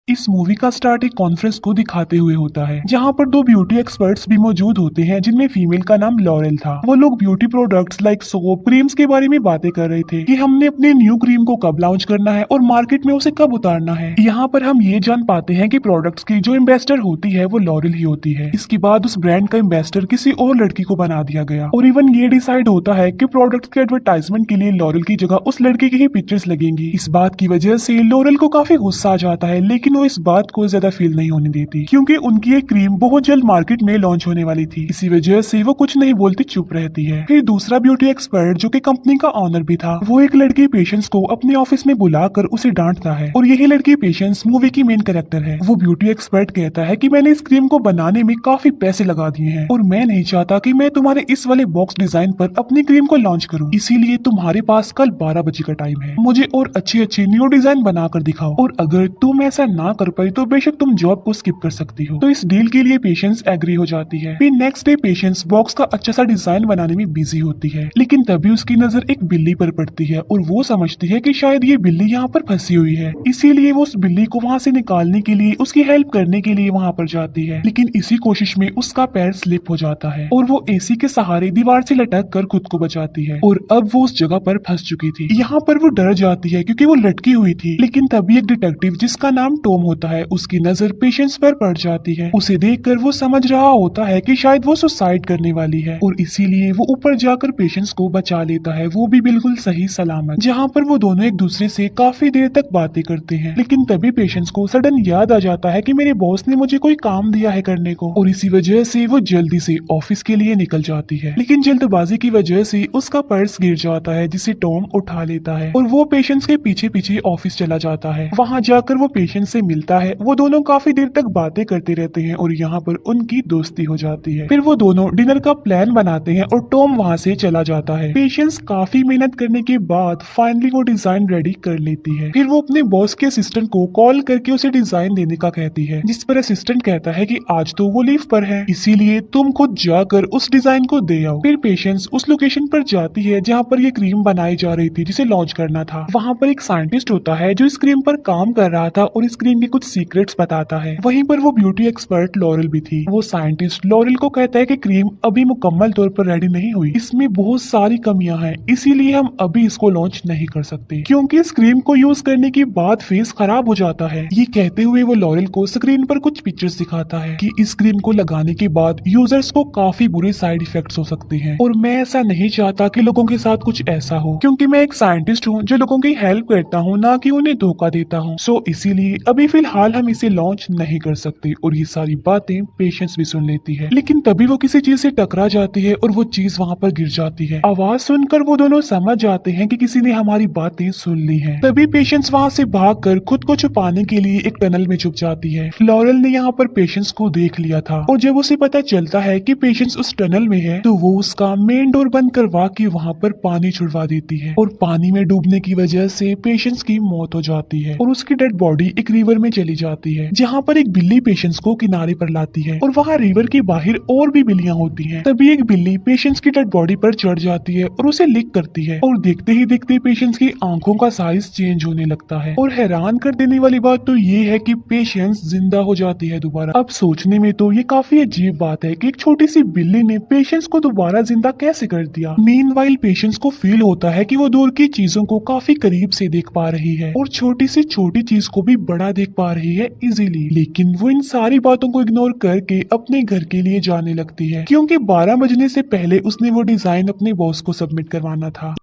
इस मूवी का स्टार्ट एक कॉन्फ्रेंस को दिखाते हुए होता है, जहाँ पर दो ब्यूटी एक्सपर्ट्स भी मौजूद होते हैं, जिनमें फीमेल का नाम लॉरेल था। वो लोग beauty products like soap, creams के बारे में बातें कर रहे थे कि हमने अपने न्यू क्रीम को कब लॉन्च करना है और मार्केट में उसे कब उतारना है। यहाँ पर हम ये जान पाते हैं कि प्रोडक्ट्स की जो एम्बेसडर होती है वो लॉरेल ही होती है। इसके बाद उस ब्रांड का एम्बेसडर किसी और लड़की को बना दिया गया और इवन ये डिसाइड होता है कि प्रोडक्ट्स के एडवर्टाइजमेंट के लिए लॉरेल की जगह उस लड़की की ही पिक्चर्स लगेंगी। इस बात की वजह से लॉरेल को काफी गुस्सा आ जाता है, लेकिन वो इस बात को ज्यादा फील नहीं होने देती क्योंकि उनकी ये क्रीम बहुत जल्द मार्केट में लॉन्च होने वाली थी। इसी वजह से वो कुछ नहीं बोलती, चुप रहती है। फिर दूसरा ब्यूटी एक्सपर्ट जो कि कंपनी का ऑनर भी था, वो एक लड़की पेशेंस को अपने ऑफिस में बुलाकर उसे डांटता है और यही लड़की पेशेंस मूवी की मेन कैरेक्टर है। वो ब्यूटी एक्सपर्ट कहता है कि मैंने इस क्रीम को बनाने में काफी पैसे लगा दिए हैं और मैं नहीं चाहता कि मैं तुम्हारे इस वाले बॉक्स डिजाइन पर अपनी क्रीम को लॉन्च करूं, इसीलिए तुम्हारे पास कल 12 बजे का टाइम है। मुझे और अच्छी अच्छी न्यू डिजाइन बनाकर दिखाओ और अगर तुम ऐसा ना कर पाई तो बेशक तुम जॉब को स्किप कर सकती हो। तो इस डील के लिए पेशेंस एग्री हो जाती है। फिर नेक्स्ट डे पेशेंस बॉक्स का अच्छा सा डिजाइन बनाने में बिजी होती है, लेकिन तभी उसकी नजर एक बिल्ली पर पड़ती है और वो समझती है कि शायद ये बिल्ली यहाँ पर फंसी हुई है, इसीलिए वो उस बिल्ली को वहाँ से निकालने के लिए उसकी हेल्प करने के लिए वहाँ पर जाती है। लेकिन इसी कोशिश में उसका पैर स्लिप हो जाता है और वो एसी के सहारे दीवार से लटक कर खुद को बचाती है और अब वो उस जगह पर फंस चुकी थी। यहाँ पर वो डर जाती है क्योंकि वो लटकी हुई थी, लेकिन तभी एक डिटेक्टिव जिसका नाम टॉम होता है, उसकी नजर पेशेंस पर पड़ जाती है। उसे देखकर वो समझ रहा होता है कि शायद वो सुसाइड करने वाली है और इसीलिए वो ऊपर जाकर पेशेंस को बचा लेता है, वो भी बिल्कुल सही सलामत। जहाँ पर वो दोनों एक दूसरे से काफी देर तक बातें करते हैं, लेकिन तभी पेशेंस को सडन याद आ जाता है कि मेरे बॉस ने मुझे कोई काम दिया है करने को और इसी वजह से वो जल्दी से ऑफिस के लिए निकल जाती है। लेकिन जल्दबाजी की वजह से उसका पर्स गिर जाता है, जिसे टॉम उठा लेता है और वो पेशेंस के पीछे पीछे ऑफिस चला जाता है। वहाँ जाकर वो पेशेंस से मिलता है। वो दोनों काफी देर तक बातें करते रहते हैं और यहाँ पर उनकी दोस्ती हो जाती है। फिर वो दोनों डिनर का प्लान बनाते हैं और टॉम वहाँ से चला जाता है। पेशेंस काफी मेहनत करने के बाद फाइनली वो डिजाइन रेडी कर लेती है। फिर वो अपने बॉस के असिस्टेंट को कॉल करके उसे डिजाइन देने का कहती है, जिस पर असिस्टेंट कहता है कि आज तो वो लीव पर है, इसीलिए तुम खुद जाकर उस डिजाइन को दे आओ। फिर पेशेंस उस लोकेशन पर जाती है जहाँ पर ये क्रीम बनाई जा रही थी, जिसे लॉन्च करना था। वहाँ पर एक साइंटिस्ट होता है जो इस क्रीम पर काम कर रहा था और इस क्रीम के कुछ सीक्रेट्स बताता है। वहीं पर वो ब्यूटी एक्सपर्ट लॉरेल भी थी। वो साइंटिस्ट लॉरेल को कहता है कि क्रीम अभी मुकम्मल तौर पर रेडी नहीं हुई, इसमें बहुत सारी कमियां हैं, इसीलिए हम अभी इसको लॉन्च नहीं कर सकते क्योंकि इस क्रीम को यूज करने के बाद फेस खराब हो जाता है। ये कहते हुए वो लॉरेल को स्क्रीन पर कुछ पिक्चर्स दिखाता है कि इस क्रीम को लगाने के बाद यूजर्स को काफी बुरे साइड इफेक्ट्स हो सकते हैं और मैं ऐसा नहीं चाहता कि लोगों के साथ कुछ ऐसा हो, क्योंकि मैं एक साइंटिस्ट हूँ जो लोगों की हेल्प करता हूँ, ना कि उन्हें धोखा देता हूँ। सो इसीलिए अभी फिलहाल हम इसे लॉन्च नहीं कर सकते। और ये सारी बातें पेशेंस भी सुन लेती है, लेकिन तभी वो किसी चीज से टकरा जाती है और वो चीज वहाँ पर गिर जाती है। आवाज सुनकर वो दोनों समझ जाते हैं कि किसी ने हमारी बातें सुन ली हैं। तभी पेशेंस वहाँ से भागकर खुद को छुपाने के लिए एक टनल में छुप जाती है। लॉरेल ने यहाँ पर पेशेंस को देख लिया था और जब उसे पता चलता है कि पेशेंस उस टनल में है, तो वो उसका मेन डोर बंद करवा के वहाँ पर पानी छुड़वा देती है और पानी में डूबने की वजह से पेशेंस की मौत हो जाती है और उसकी डेड बॉडी एक रिवर में चली जाती है, जहाँ पर एक बिल्ली पेशेंस को किनारे पर लाती है और वहाँ रिवर के बाहर और भी बिल्लियां होती हैं। तभी एक बिल्ली पेशेंस की डेड बॉडी पर चढ़ जाती है और उसे लिक करती है और देखते ही देखते पेशेंस की आंखों का साइज चेंज होने लगता है। और हैरान कर देने वाली बात तो ये है कि पेशेंस जिंदा हो जाती है दोबारा। अब सोचने में तो ये काफी अजीब बात है कि एक छोटी सी बिल्ली ने पेशेंस को दोबारा जिंदा कैसे कर दिया। मीनवाइल पेशेंस को फील होता है कि वो दूर की चीजों को काफी करीब से देख पा रही है और छोटी से छोटी चीज को भी बड़ा देख पा रही है इजीली। लेकिन वो इन सारी बातों को इग्नोर करके अपने घर के लिए जाने लगती है, क्योंकि 12 बजने से पहले उसने वो डिजाइन अपने बॉस को सबमिट करवाना था।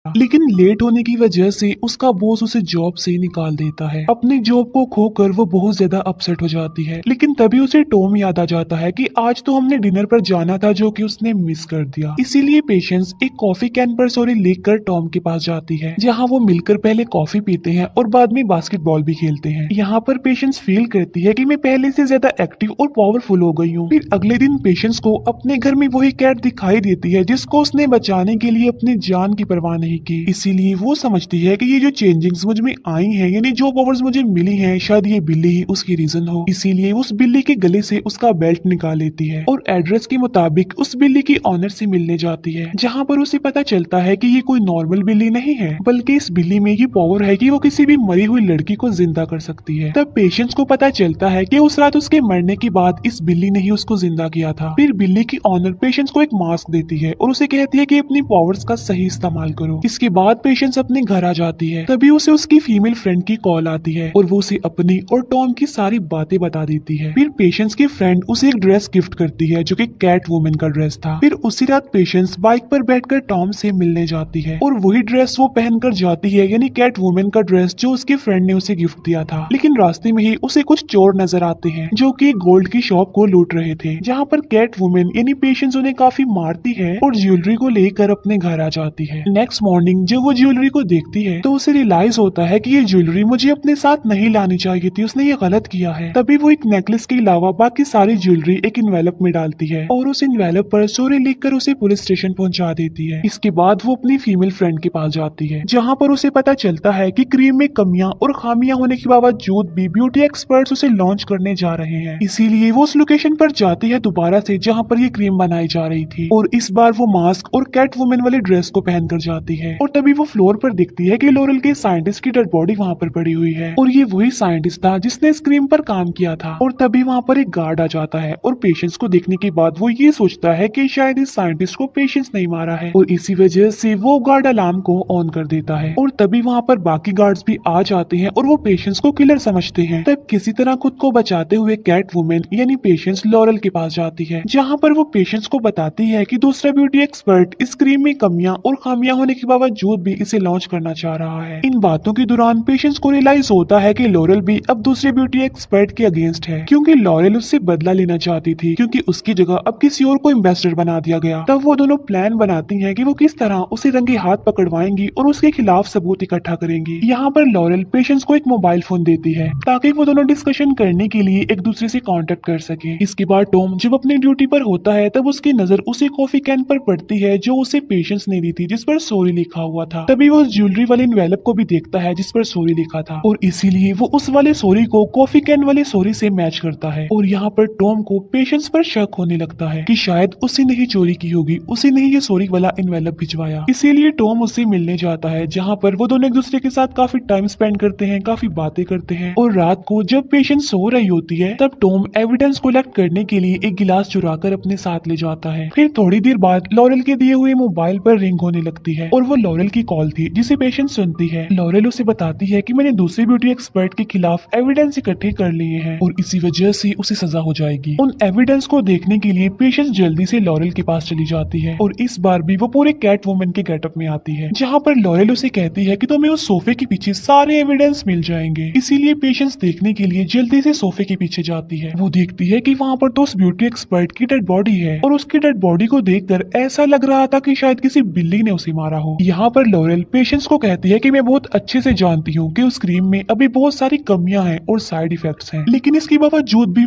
लेकिन लेट होने की वजह से उसका बॉस उसे जॉब से निकाल देता है। अपनी जॉब को खोकर वो बहुत ज्यादा अपसेट हो जाती है, लेकिन तभी उसे टॉम याद आ जाता है कि आज तो हमने डिनर पर जाना था, जो कि उसने मिस कर दिया। इसीलिए पेशेंस एक कॉफी कैन पर सॉरी लेकर टॉम के पास जाती है, जहाँ वो मिलकर पहले कॉफी पीते हैं और बाद में बास्केटबॉल भी खेलते हैं। यहाँ पर पेशेंस फील करती है कि मैं पहले से ज्यादा एक्टिव और पावरफुल हो गई हूँ। फिर अगले दिन पेशेंस को अपने घर में वही कैट दिखाई देती है जिसको उसने बचाने के लिए अपनी जान की परवाह नहीं नहीं की। इसीलिए वो समझती है कि ये जो चेंजिंग्स मुझ में आई हैं, यानी जो पावर्स मुझे मिली हैं, शायद ये बिल्ली ही उसकी रीजन हो। इसीलिए उस बिल्ली के गले से उसका बेल्ट निकाल लेती है और एड्रेस के मुताबिक उस बिल्ली की ऑनर से मिलने जाती है, जहाँ पर उसे पता चलता है कि ये कोई नॉर्मल बिल्ली नहीं है, बल्कि इस बिल्ली में ये पावर है कि वो किसी भी मरी हुई लड़की को जिंदा कर सकती है। तब पेशेंस को पता चलता है कि उस रात उसके मरने के बाद इस बिल्ली ने ही उसको जिंदा किया था। फिर बिल्ली की ऑनर पेशेंस को एक मास्क देती है और उसे कहती है कि अपनी पावर्स का सही इस्तेमाल करो। इसके बाद पेशेंस अपने घर आ जाती है। तभी उसे उसकी फीमेल फ्रेंड की कॉल आती है और वो उसे अपनी और टॉम की सारी बातें बता देती है। फिर पेशेंस की फ्रेंड उसे एक ड्रेस गिफ्ट करती है जो कि कैट वुमेन का ड्रेस था। फिर उसी रात पेशेंस बाइक पर बैठकर टॉम से मिलने जाती है और वही ड्रेस वो पहनकर जाती है, यानी कैट वुमेन का ड्रेस जो उसके फ्रेंड ने उसे गिफ्ट दिया था। लेकिन रास्ते में ही उसे कुछ चोर नजर आते हैं जो कि गोल्ड की शॉप को लूट रहे थे, जहाँ पर कैट वुमेन यानी पेशेंस उन्हें काफी मारती है और ज्वेलरी को लेकर अपने घर आ जाती है। नेक्स्ट मॉर्निंग जब वो ज्वेलरी को देखती है तो उसे रियलाइज होता है कि ये ज्वेलरी मुझे अपने साथ नहीं लानी चाहिए थी, उसने ये गलत किया है। तभी वो एक नेकलेस के अलावा बाकी सारी ज्वेलरी एक इन्वेलप में डालती है और उस इन्वेलप पर सॉरी लिखकर उसे पुलिस स्टेशन पहुंचा देती है। इसके बाद वो अपनी फीमेल फ्रेंड के पास जाती है, जहाँ पर उसे पता चलता है कि क्रीम में कमियां और खामियां होने के बावजूद भी ब्यूटी एक्सपर्ट्स उसे लॉन्च करने जा रहे हैं। इसीलिए वो उस लोकेशन पर जाती है दोबारा से जहाँ पर ये क्रीम बनाई जा रही थी, और इस बार वो मास्क और कैट वुमेन वाले ड्रेस को पहनकर जाती है। और तभी वो फ्लोर पर दिखती है कि लॉरेल के साइंटिस्ट की डेड बॉडी वहाँ पर पड़ी हुई है और ये वही साइंटिस्ट था जिसने स्क्रीम पर काम किया था। और तभी वहाँ पर एक गार्ड आ जाता है और पेशेंस को देखने के बाद वो ये सोचता है कि शायद इस साइंटिस्ट को पेशेंस नहीं मारा है और इसी वजह से वो गार्ड अलार्म को ऑन कर देता है। और तभी वहाँ पर बाकी गार्ड्स भी आ जाते हैं और वो पेशेंस को किलर समझते हैं। तब किसी तरह खुद को बचाते हुए कैट वुमेन यानी पेशेंस लॉरेल के पास जाती है, जहाँ पर वो पेशेंस को बताती है कि दूसरा ब्यूटी एक्सपर्ट इस क्रीम में कमियां और खामियां होने के बावजूद भी इसे लॉन्च करना चाह रहा है। इन बातों के दौरान पेशेंस को रियलाइज होता है कि लॉरेल भी अब दूसरे ब्यूटी एक्सपर्ट के अगेंस्ट है, क्योंकि लॉरेल उससे बदला लेना चाहती थी, क्योंकि उसकी जगह अब किसी और को एम्बेसडर बना दिया गया। तब वो दोनों प्लान बनाती हैं कि वो किस तरह उसे रंगे हाथ पकड़वाएंगी और उसके खिलाफ सबूत इकट्ठा करेंगी। यहाँ पर लॉरेल पेशेंस को एक मोबाइल फोन देती है ताकि वो दोनों डिस्कशन करने के लिए एक दूसरे से कांटेक्ट कर सके। इसके बाद टॉम जब अपनी ड्यूटी पर होता है तब उसकी नजर उसे कॉफी कैन पर पड़ती है जो उसे पेशेंस ने दी थी, जिस पर सॉरी लिखा हुआ था। तभी वो उस ज्वेलरी वाले एनवेलप को भी देखता है जिस पर सॉरी लिखा था और इसीलिए वो उस वाले सॉरी को कॉफी कैन वाले सॉरी से मैच करता है। और यहाँ पर टॉम को पेशेंस पर शक होने लगता है कि शायद उसी ने ही चोरी की होगी, उसी ने ही ये सॉरी वाला एनवेलप भिजवाया। इसीलिए टॉम उससे मिलने जाता है, जहाँ पर वो दोनों एक दूसरे के साथ काफी टाइम स्पेंड करते हैं, काफी बातें करते हैं। और रात को जब पेशेंस सो रही होती है तब टॉम एविडेंस कलेक्ट करने के लिए एक गिलास चुराकर अपने साथ ले जाता है। फिर थोड़ी देर बाद लॉरेल के दिए हुए मोबाइल पर रिंग होने लगती है और वो लॉरेल की कॉल थी जिसे पेशेंस सुनती है। लॉरेल उसे बताती है कि मैंने दूसरे ब्यूटी एक्सपर्ट के खिलाफ एविडेंस इकट्ठे कर लिए हैं और इसी वजह से उसे सजा हो जाएगी। उन एविडेंस को देखने के लिए पेशेंस जल्दी से लॉरेल के पास चली जाती है और इस बार भी वो पूरे कैट वुमन के गेटअप में आती है, जहाँ पर लॉरेल उसे कहती है कि तुम्हें उस सोफे के पीछे सारे एविडेंस मिल जाएंगे। इसीलिए पेशेंस देखने के लिए जल्दी से सोफे के पीछे जाती है। वो देखती है कि वहाँ पर तो उस ब्यूटी एक्सपर्ट की डेड बॉडी है और उसकी डेड बॉडी को देखकर ऐसा लग रहा था कि शायद किसी बिल्ली ने उसे मारा हो। यहाँ पर लॉरेल पेशेंस को कहती है कि मैं बहुत अच्छे से जानती हूँ कि उस क्रीम में अभी बहुत सारी कमियां हैं और साइड इफेक्ट्स हैं, लेकिन इसके बावजूद भी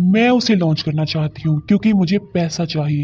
मैं उसे लॉन्च करना चाहती हूँ क्योंकि मुझे पैसा चाहिए,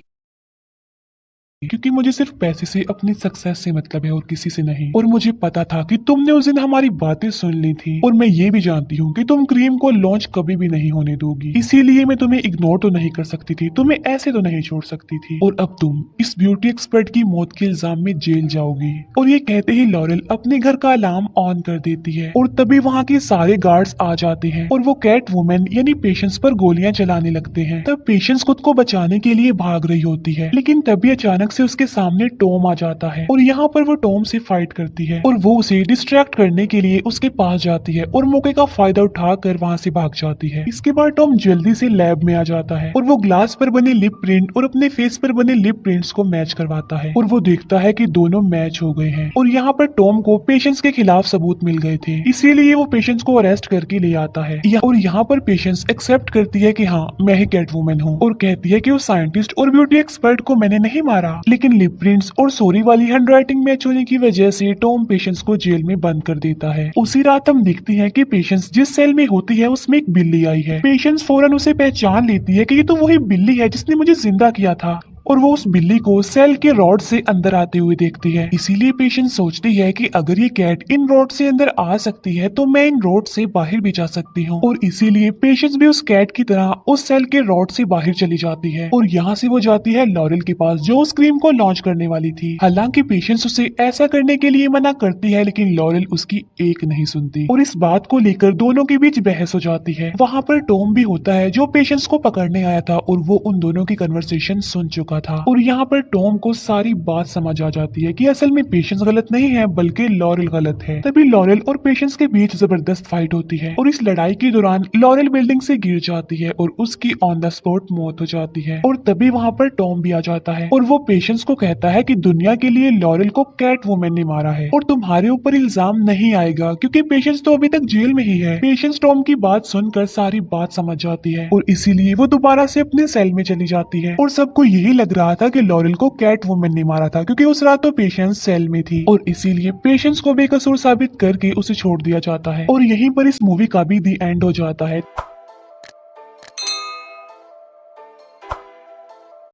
क्योंकि मुझे सिर्फ पैसे से अपनी सक्सेस से मतलब है और किसी से नहीं। और मुझे पता था कि तुमने उस दिन हमारी बातें सुन ली थी और मैं ये भी जानती हूँ कि तुम क्रीम को लॉन्च कभी भी नहीं होने दोगी, इसीलिए मैं तुम्हें इग्नोर तो नहीं कर सकती थी, तुम्हें ऐसे तो नहीं छोड़ सकती थी। और अब तुम इस ब्यूटी एक्सपर्ट की मौत के इल्जाम में जेल जाओगी। और ये कहते ही लॉरेल अपने घर का अलार्म ऑन कर देती है और तभी वहाँ के सारे गार्ड्स आ जाते हैं और वो कैट वुमेन यानी पेशेंस पर गोलियां चलाने लगते हैं। तब पेशेंस खुद को बचाने के लिए भाग रही होती है, लेकिन तभी अचानक से उसके सामने टॉम आ जाता है और यहाँ पर वो टॉम से फाइट करती है और वो उसे डिस्ट्रैक्ट करने के लिए उसके पास जाती है और मौके का फायदा उठाकर वहाँ से भाग जाती है। इसके बाद टॉम जल्दी से लैब में आ जाता है और वो ग्लास पर बने लिप प्रिंट और अपने फेस पर बने लिप प्रिंट्स को मैच करवाता है और वो देखता है कि दोनों मैच हो गए हैं। और यहाँ पर टॉम को पेशेंस के खिलाफ सबूत मिल गए थे, इसीलिए वो पेशेंस को अरेस्ट करके ले आता है। और यहाँ पर पेशेंस एक्सेप्ट करती है कि हाँ मैं ही कैट वुमन हूँ और कहती है कि उस साइंटिस्ट और ब्यूटी एक्सपर्ट को मैंने नहीं मारा, लेकिन लिप प्रिंट्स और सॉरी वाली हैंडराइटिंग मैच होने की वजह से टॉम पेशेंस को जेल में बंद कर देता है। उसी रात हम देखते हैं कि पेशेंस जिस सेल में होती है उसमें एक बिल्ली आई है। पेशेंस फौरन उसे पहचान लेती है कि ये तो वही बिल्ली है जिसने मुझे जिंदा किया था और वो उस बिल्ली को सेल के रॉड से अंदर आते हुए देखती है। इसीलिए पेशेंस सोचती है कि अगर ये कैट इन रॉड से अंदर आ सकती है तो मैं इन रॉड से बाहर भी जा सकती हूँ, और इसीलिए पेशेंस भी उस कैट की तरह उस सेल के रॉड से बाहर चली जाती है और यहाँ से वो जाती है लॉरेल के पास जो उस क्रीम को लॉन्च करने वाली थी। हालांकि पेशेंस उसे ऐसा करने के लिए मना करती है, लेकिन लॉरेल उसकी एक नहीं सुनती और इस बात को लेकर दोनों के बीच बहस हो जाती है। वहाँ पर टॉम भी होता है जो पेशेंस को पकड़ने आया था और वो उन दोनों की कन्वर्सेशन सुन चुका था, और यहाँ पर टॉम को सारी बात समझ आ जाती है कि असल में पेशेंस गलत नहीं है बल्कि लॉरेल गलत है। तभी लॉरेल और पेशेंस के बीच जबरदस्त फाइट होती है और इस लड़ाई के दौरान लॉरेल बिल्डिंग से गिर जाती है और उसकी ऑन द स्पॉट मौत हो जाती है। और तभी वहाँ पर टॉम भी आ जाता है और वो पेशेंस को कहता है कि दुनिया के लिए लॉरेल को कैट वुमेन ने मारा है और तुम्हारे ऊपर इल्जाम नहीं आएगा क्योंकि पेशेंस तो अभी तक जेल में ही है। पेशेंस टॉम की बात सुनकर सारी बात समझ जाती है और इसीलिए वो दोबारा से अपने सेल में चली जाती है और सबको यही लग रहा था कि लॉरेल को कैट वुमेन ने मारा था क्योंकि उस रात तो पेशेंस सेल में थी और इसीलिए पेशेंस को बेकसूर साबित करके उसे छोड़ दिया जाता है और यहीं पर इस मूवी का भी दी एंड हो जाता है।